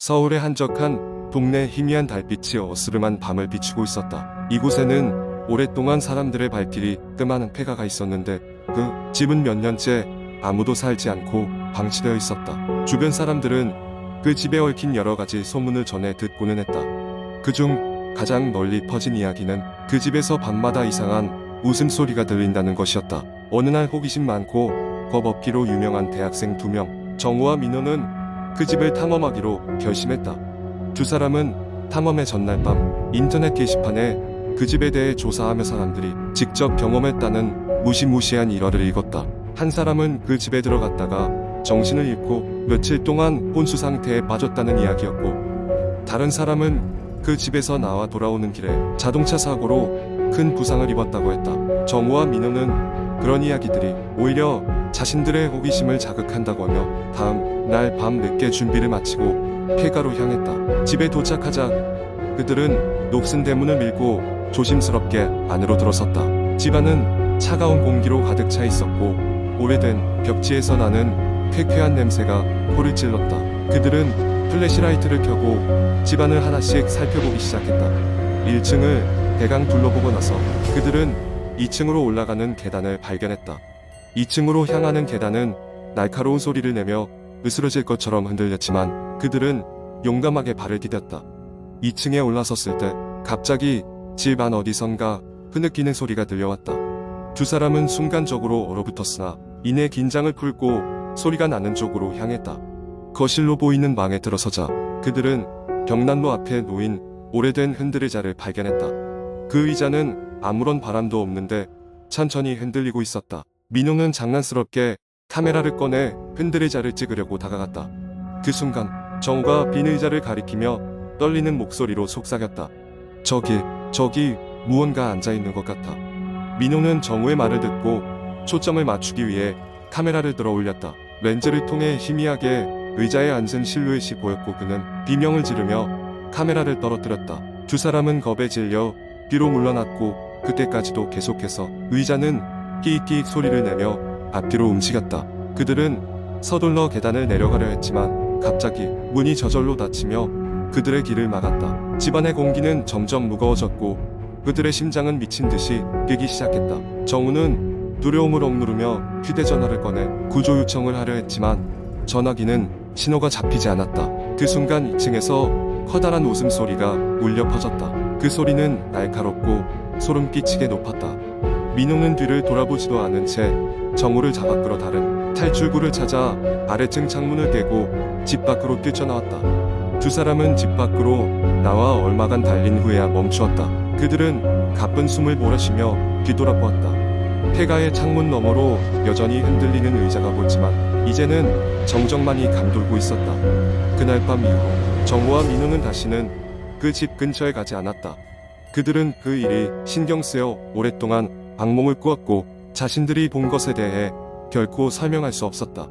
서울의 한적한 동네 희미한 달빛이 어스름한 밤을 비추고 있었다. 이곳에는 오랫동안 사람들의 발길이 뜸하는 폐가가 있었는데 그 집은 몇 년째 아무도 살지 않고 방치되어 있었다. 주변 사람들은 그 집에 얽힌 여러 가지 소문을 전해 듣고는 했다. 그중 가장 널리 퍼진 이야기는 그 집에서 밤마다 이상한 웃음소리가 들린다는 것이었다. 어느 날 호기심 많고 겁없기로 유명한 대학생 2명, 정우와 민호는 그 집을 탐험하기로 결심했다. 두 사람은 탐험의 전날 밤 인터넷 게시판에 그 집에 대해 조사하며 사람들이 직접 경험했다는 무시무시한 일화를 읽었다. 한 사람은 그 집에 들어갔다가 정신을 잃고 며칠 동안 혼수 상태에 빠졌다는 이야기였고, 다른 사람은 그 집에서 나와 돌아오는 길에 자동차 사고로 큰 부상을 입었다고 했다. 정우와 민호는 그런 이야기들이 오히려 자신들의 호기심을 자극한다고 하며 다음 날 밤 늦게 준비를 마치고 폐가로 향했다. 집에 도착하자 그들은 녹슨 대문을 밀고 조심스럽게 안으로 들어섰다. 집안은 차가운 공기로 가득 차 있었고 오래된 벽지에서 나는 쾌쾌한 냄새가 코를 찔렀다. 그들은 플래시라이트를 켜고 집안을 하나씩 살펴보기 시작했다. 1층을 대강 둘러보고 나서 그들은 2층으로 올라가는 계단을 발견했다. 2층으로 향하는 계단은 날카로운 소리를 내며 으스러질 것처럼 흔들렸지만 그들은 용감하게 발을 디뎠다. 2층에 올라섰을 때 갑자기 집 안 어디선가 흐느끼는 소리가 들려왔다. 두 사람은 순간적으로 얼어붙었으나 이내 긴장을 풀고 소리가 나는 쪽으로 향했다. 거실로 보이는 방에 들어서자 그들은 벽난로 앞에 놓인 오래된 흔들의자를 발견했다. 그 의자는 아무런 바람도 없는데 천천히 흔들리고 있었다. 민호는 장난스럽게 카메라를 꺼내 흔들의자를 찍으려고 다가갔다. 그 순간 정우가 빈 의자를 가리키며 떨리는 목소리로 속삭였다. 저기 무언가 앉아있는 것 같아. 민호는 정우의 말을 듣고 초점을 맞추기 위해 카메라를 들어 올렸다. 렌즈를 통해 희미하게 의자에 앉은 실루엣이 보였고 그는 비명을 지르며 카메라를 떨어뜨렸다. 두 사람은 겁에 질려 뒤로 물러났고 그때까지도 계속해서 의자는 끼익끼익 소리를 내며 앞뒤로 움직였다. 그들은 서둘러 계단을 내려가려 했지만 갑자기 문이 저절로 닫히며 그들의 길을 막았다. 집안의 공기는 점점 무거워졌고 그들의 심장은 미친 듯이 뛰기 시작했다. 정우는 두려움을 억누르며 휴대전화를 꺼내 구조 요청을 하려 했지만 전화기는 신호가 잡히지 않았다. 그 순간 2층에서 커다란 웃음소리가 울려 퍼졌다. 그 소리는 날카롭고 소름 끼치게 높았다. 민호는 뒤를 돌아보지도 않은 채 정우를 잡아 끌어 다른 탈출구를 찾아 아래층 창문을 깨고 집 밖으로 뛰쳐나왔다. 두 사람은 집 밖으로 나와 얼마간 달린 후에야 멈추었다. 그들은 가쁜 숨을 몰아쉬며 뒤돌아보았다. 폐가의 창문 너머로 여전히 흔들리는 의자가 보였지만 이제는 정적만이 감돌고 있었다. 그날 밤 이후 정우와 민호는 다시는 그 집 근처에 가지 않았다. 그들은 그 일이 신경 쓰여 오랫동안 악몽을 꾸었고 자신들이 본 것에 대해 결코 설명할 수 없었다.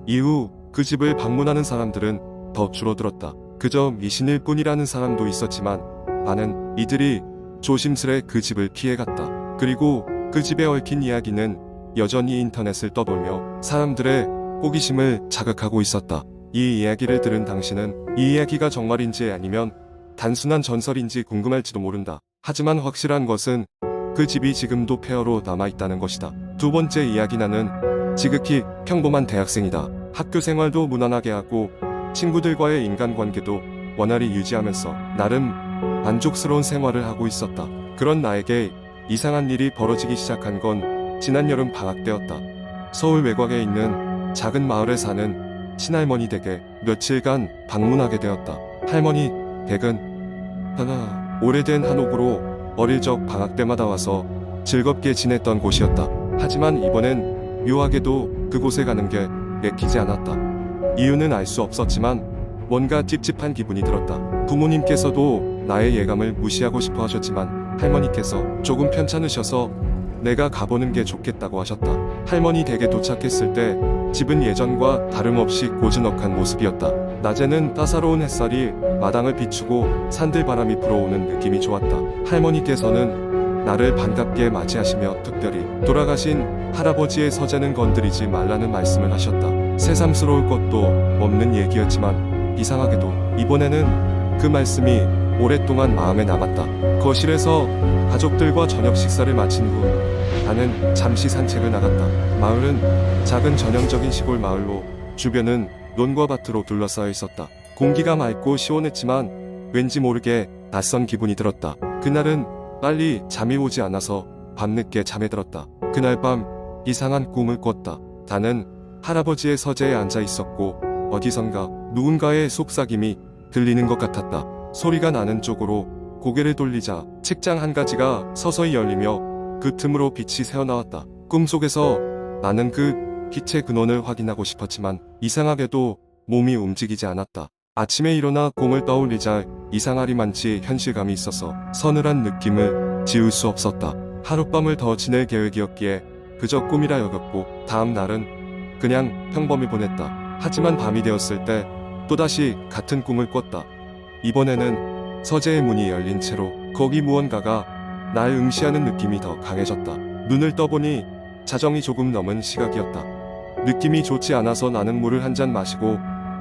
이후 그 집을 방문하는 사람들은 더 줄어들었다. 그저 미신일 뿐이라는 사람도 있었지만 많은 이들이 조심스레 그 집을 피해갔다. 그리고 그 집에 얽힌 이야기는 여전히 인터넷을 떠돌며 사람들의 호기심을 자극하고 있었다. 이 이야기를 들은 당신은 이 이야기가 정말인지 아니면 단순한 전설인지 궁금할지도 모른다. 하지만 확실한 것은 그 집이 지금도 폐허로 남아있다는 것이다. 두 번째 이야기. 나는 지극히 평범한 대학생이다. 학교 생활도 무난하게 하고 친구들과의 인간관계도 원활히 유지하면서 나름 만족스러운 생활을 하고 있었다. 그런 나에게 이상한 일이 벌어지기 시작한 건 지난 여름 방학 때였다. 서울 외곽에 있는 작은 마을에 사는 친할머니 댁에 며칠간 방문하게 되었다. 할머니 댁은 오래된 한옥으로 어릴 적 방학 때마다 와서 즐겁게 지냈던 곳이었다. 하지만 이번엔 묘하게도 그곳에 가는 게 내키지 않았다. 이유는 알 수 없었지만 뭔가 찝찝한 기분이 들었다. 부모님께서도 나의 예감을 무시하고 싶어 하셨지만 할머니께서 조금 편찮으셔서 내가 가보는 게 좋겠다고 하셨다. 할머니 댁에 도착했을 때 집은 예전과 다름없이 고즈넉한 모습이었다. 낮에는 따사로운 햇살이 마당을 비추고 산들바람이 불어오는 느낌이 좋았다. 할머니께서는 나를 반갑게 맞이하시며 특별히 돌아가신 할아버지의 서재는 건드리지 말라는 말씀을 하셨다. 새삼스러울 것도 없는 얘기였지만 이상하게도 이번에는 그 말씀이 오랫동안 마음에 남았다. 거실에서 가족들과 저녁 식사를 마친 후 나는 잠시 산책을 나갔다. 마을은 작은 전형적인 시골 마을로 주변은 논과 밭으로 둘러싸여 있었다. 공기가 맑고 시원했지만 왠지 모르게 낯선 기분이 들었다. 그날은 빨리 잠이 오지 않아서 밤늦게 잠에 들었다. 그날 밤 이상한 꿈을 꿨다. 나는 할아버지의 서재에 앉아 있었고 어디선가 누군가의 속삭임이 들리는 것 같았다. 소리가 나는 쪽으로 고개를 돌리자 책장 한 가지가 서서히 열리며 그 틈으로 빛이 새어나왔다. 꿈속에서 나는 그 빛의 근원을 확인하고 싶었지만 이상하게도 몸이 움직이지 않았다. 아침에 일어나 꿈을 떠올리자 이상하리만치 현실감이 있어서 서늘한 느낌을 지울 수 없었다. 하룻밤을 더 지낼 계획이었기에 그저 꿈이라 여겼고 다음 날은 그냥 평범히 보냈다. 하지만 밤이 되었을 때 또다시 같은 꿈을 꿨다. 이번에는 서재의 문이 열린 채로 거기 무언가가 날 응시하는 느낌이 더 강해졌다. 눈을 떠보니 자정이 조금 넘은 시각이었다. 느낌이 좋지 않아서 나는 물을 한 잔 마시고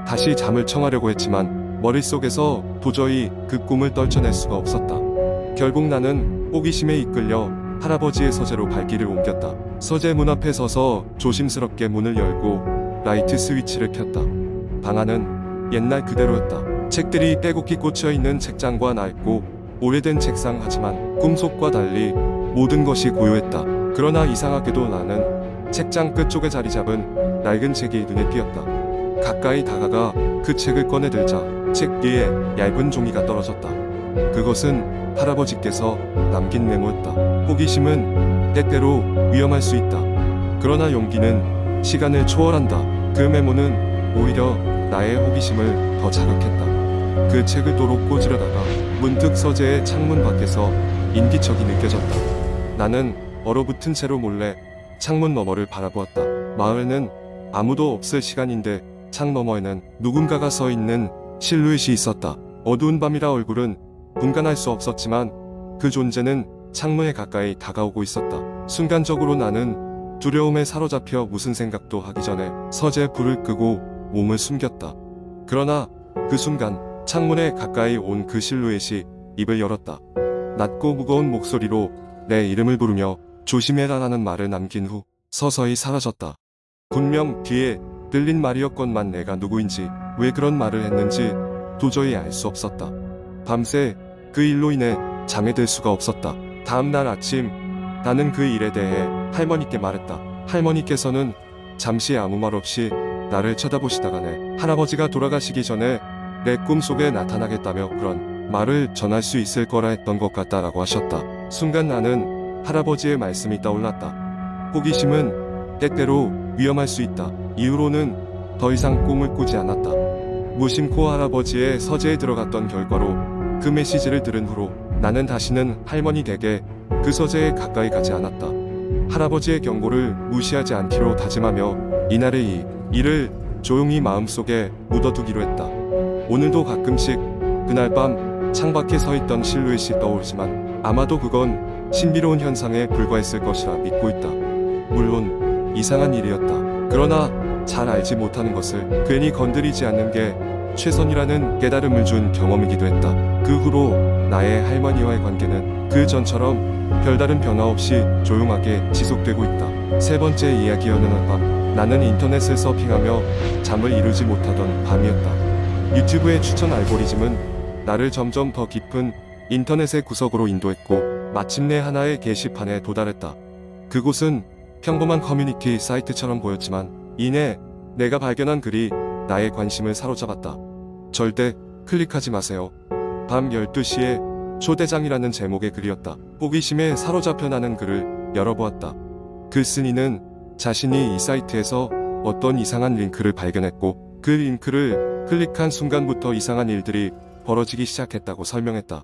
다시 잠을 청하려고 했지만 머릿속에서 도저히 그 꿈을 떨쳐낼 수가 없었다. 결국 나는 호기심에 이끌려 할아버지의 서재로 발길을 옮겼다. 서재 문 앞에 서서 조심스럽게 문을 열고 라이트 스위치를 켰다. 방 안은 옛날 그대로였다. 책들이 빼곡히 꽂혀 있는 책장과 낡고 오래된 책상 하지만 꿈속과 달리 모든 것이 고요했다. 그러나 이상하게도 나는 책장 끝쪽에 자리 잡은 낡은 책이 눈에 띄었다. 가까이 다가가 그 책을 꺼내들자 책 뒤에 얇은 종이가 떨어졌다. 그것은 할아버지께서 남긴 메모였다. 호기심은 때때로 위험할 수 있다. 그러나 용기는 시간을 초월한다. 그 메모는 오히려 나의 호기심을 더 자극했다. 그 책을 도로 꽂으려다가 문득 서재의 창문 밖에서 인기척이 느껴졌다. 나는 얼어붙은 채로 몰래 창문 너머를 바라보았다. 마을에는 아무도 없을 시간인데 창 너머에는 누군가가 서 있는 실루엣이 있었다. 어두운 밤이라 얼굴은 분간할 수 없었지만 그 존재는 창문에 가까이 다가오고 있었다. 순간적으로 나는 두려움에 사로잡혀 무슨 생각도 하기 전에 서재에 불을 끄고 몸을 숨겼다. 그러나 그 순간 창문에 가까이 온 그 실루엣이 입을 열었다. 낮고 무거운 목소리로 내 이름을 부르며 조심해라라는 말을 남긴 후 서서히 사라졌다. 분명 뒤에 들린 말이었건만 내가 누구인지 왜 그런 말을 했는지 도저히 알 수 없었다. 밤새 그 일로 인해 잠에 들 수가 없었다. 다음 날 아침 나는 그 일에 대해 할머니께 말했다. 할머니께서는 잠시 아무 말 없이 나를 쳐다보시다가네 할아버지가 돌아가시기 전에 내 꿈속에 나타나겠다며 그런 말을 전할 수 있을 거라 했던 것 같다라고 하셨다. 순간 나는 할아버지의 말씀이 떠올랐다. 호기심은 때때로 위험할 수 있다. 이후로는 더 이상 꿈을 꾸지 않았다. 무심코 할아버지의 서재에 들어갔던 결과로 그 메시지를 들은 후로 나는 다시는 할머니 댁에 그 서재에 가까이 가지 않았다. 할아버지의 경고를 무시하지 않기로 다짐하며 이날의 이 일을 조용히 마음속에 묻어두기로 했다. 오늘도 가끔씩 그날 밤 창밖에 서 있던 실루엣이 떠오르지만 아마도 그건 신비로운 현상에 불과했을 것이라 믿고 있다. 물론 이상한 일이었다. 그러나 잘 알지 못하는 것을 괜히 건드리지 않는 게 최선이라는 깨달음을 준 경험이기도 했다. 그 후로 나의 할머니와의 관계는 그 전처럼 별다른 변화 없이 조용하게 지속되고 있다. 세 번째 이야기 어느 밤 나는 인터넷을 서핑하며 잠을 이루지 못하던 밤이었다. 유튜브의 추천 알고리즘은 나를 점점 더 깊은 인터넷의 구석으로 인도했고 마침내 하나의 게시판에 도달했다. 그곳은 평범한 커뮤니티 사이트처럼 보였지만 이내 내가 발견한 글이 나의 관심을 사로잡았다. 절대 클릭하지 마세요. 밤 12시에 초대장이라는 제목의 글이었다. 호기심에 사로잡혀 나는 글을 열어보았다. 글쓴이는 자신이 이 사이트에서 어떤 이상한 링크를 발견했고 그 링크를 클릭한 순간부터 이상한 일들이 벌어지기 시작했다고 설명했다.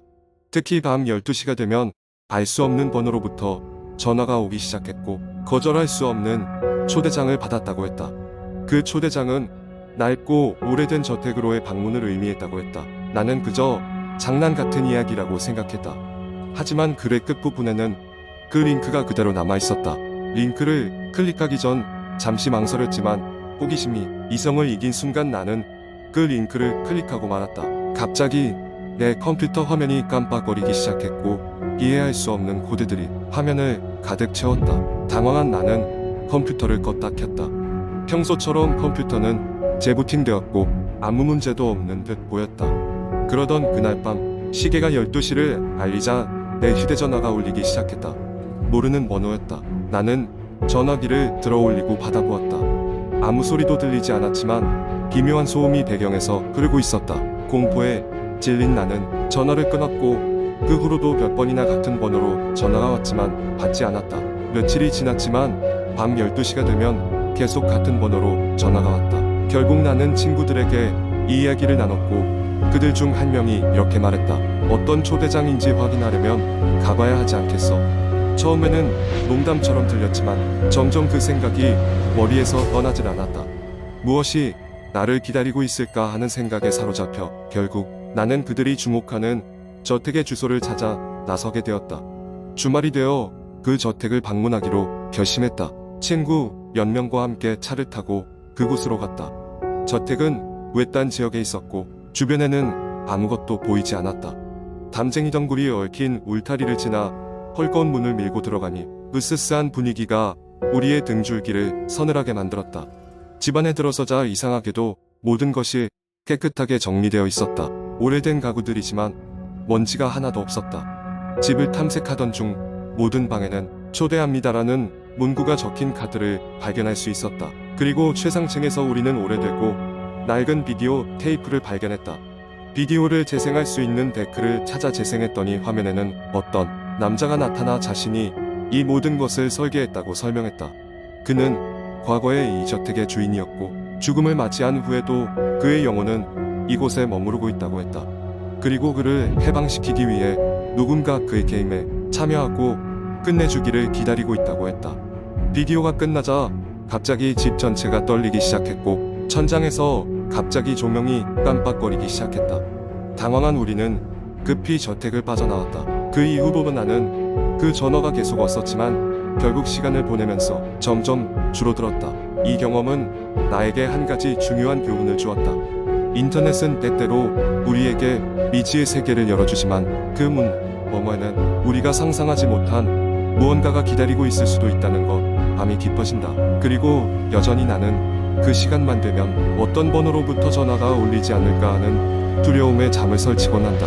특히 밤 12시가 되면 알 수 없는 번호로부터 전화가 오기 시작했고 거절할 수 없는 초대장을 받았다고 했다. 그 초대장은 낡고 오래된 저택으로의 방문을 의미했다고 했다. 나는 그저 장난 같은 이야기라고 생각했다. 하지만 글의 끝부분에는 그 링크가 그대로 남아있었다. 링크를 클릭하기 전 잠시 망설였지만 호기심이 이성을 이긴 순간 나는 그 링크를 클릭하고 말았다. 갑자기 내 컴퓨터 화면이 깜빡거리기 시작했고 이해할 수 없는 코드들이 화면을 가득 채웠다. 당황한 나는 컴퓨터를 껐다 켰다. 평소처럼 컴퓨터는 재부팅되었고 아무 문제도 없는 듯 보였다. 그러던 그날 밤 시계가 12시를 알리자 내 휴대전화가 울리기 시작했다. 모르는 번호였다. 나는 전화기를 들어 올리고 받아보았다. 아무 소리도 들리지 않았지만 기묘한 소음이 배경에서 흐르고 있었다. 공포에 찔린 나는 전화를 끊었고 그 후로도 몇 번이나 같은 번호로 전화가 왔지만 받지 않았다. 며칠이 지났지만 밤 12시가 되면 계속 같은 번호로 전화가 왔다. 결국 나는 친구들에게 이 이야기를 나눴고 그들 중 한 명이 이렇게 말했다. 어떤 초대장인지 확인하려면 가봐야 하지 않겠어? 처음에는 농담처럼 들렸지만 점점 그 생각이 머리에서 떠나질 않았다. 무엇이 나를 기다리고 있을까 하는 생각에 사로잡혀 결국 나는 그들이 주목하는 저택의 주소를 찾아 나서게 되었다. 주말이 되어 그 저택을 방문하기로 결심했다. 친구 몇 명과 함께 차를 타고 그곳으로 갔다. 저택은 외딴 지역에 있었고 주변에는 아무것도 보이지 않았다. 담쟁이 덩굴이 얽힌 울타리를 지나 헐거운 문을 밀고 들어가니 으스스한 분위기가 우리의 등줄기를 서늘하게 만들었다. 집안에 들어서자 이상하게도 모든 것이 깨끗하게 정리되어 있었다. 오래된 가구들이지만 먼지가 하나도 없었다. 집을 탐색하던 중 모든 방에는 초대합니다라는 문구가 적힌 카드를 발견할 수 있었다. 그리고 최상층에서 우리는 오래되고 낡은 비디오 테이프를 발견했다. 비디오를 재생할 수 있는 데크를 찾아 재생했더니 화면에는 어떤 남자가 나타나 자신이 이 모든 것을 설계했다고 설명했다. 그는 과거의 이 저택의 주인이었고 죽음을 맞이한 후에도 그의 영혼은 이곳에 머무르고 있다고 했다. 그리고 그를 해방시키기 위해 누군가 그의 게임에 참여하고 끝내주기를 기다리고 있다고 했다. 비디오가 끝나자 갑자기 집 전체가 떨리기 시작했고 천장에서 갑자기 조명이 깜빡거리기 시작했다. 당황한 우리는 급히 저택을 빠져나왔다. 그 이후로도 나는 그 전화가 계속 왔었지만 결국 시간을 보내면서 점점 줄어들었다. 이 경험은 나에게 한 가지 중요한 교훈을 주었다. 인터넷은 때때로 우리에게 미지의 세계를 열어주지만 그 문 너머에는 우리가 상상하지 못한 무언가가 기다리고 있을 수도 있다는 것 밤이 깊어진다. 그리고 여전히 나는 그 시간만 되면 어떤 번호로부터 전화가 울리지 않을까 하는 두려움에 잠을 설치곤 한다.